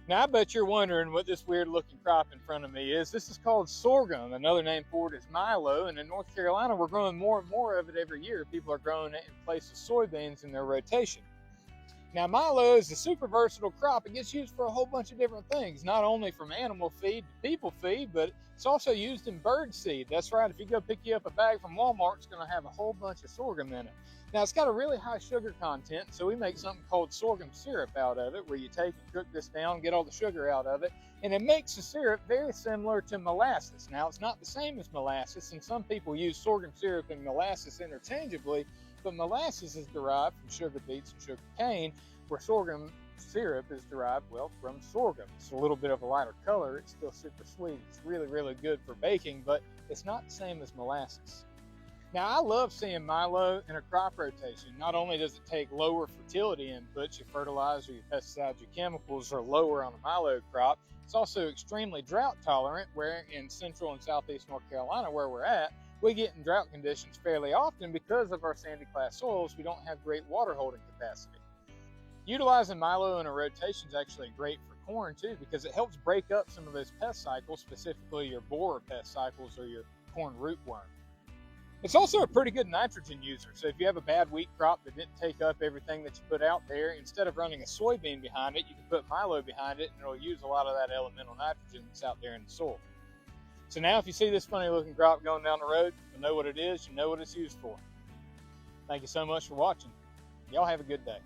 Now I bet you're wondering what this weird looking crop in front of me is. This is called sorghum. Another name for it is milo, and in North Carolina we're growing more and more of it every year. People are growing it in place of soybeans in their rotation. Now milo is a super versatile crop. It gets used for a whole bunch of different things, not only from animal feed to people feed, but it's also used in bird seed. That's right, if you go pick you up a bag from Walmart, it's going to have a whole bunch of sorghum in it. Now it's got a really high sugar content, so we make something called sorghum syrup out of it, where you take and cook this down, get all the sugar out of it, and it makes the syrup very similar to molasses. Now it's not the same as molasses, and some people use sorghum syrup and molasses interchangeably, but molasses is derived from sugar beets and sugar cane, where sorghum syrup is derived, well, from sorghum. It's a little bit of a lighter color. It's still super sweet. It's really, really good for baking, but it's not the same as molasses. Now, I love seeing milo in a crop rotation. Not only does it take lower fertility inputs, your fertilizer, your pesticides, your chemicals are lower on a milo crop, it's also extremely drought tolerant, where in central and southeast North Carolina, where we're at, we get in drought conditions fairly often because of our sandy clay soils. We don't have great water holding capacity. Utilizing milo in a rotation is actually great for corn too, because it helps break up some of those pest cycles, specifically your borer pest cycles or your corn rootworm. It's also a pretty good nitrogen user, so if you have a bad wheat crop that didn't take up everything that you put out there, instead of running a soybean behind it, you can put milo behind it and it'll use a lot of that elemental nitrogen that's out there in the soil. So now if you see this funny looking crop going down the road, you know what it is, you know what it's used for. Thank you so much for watching. Y'all have a good day.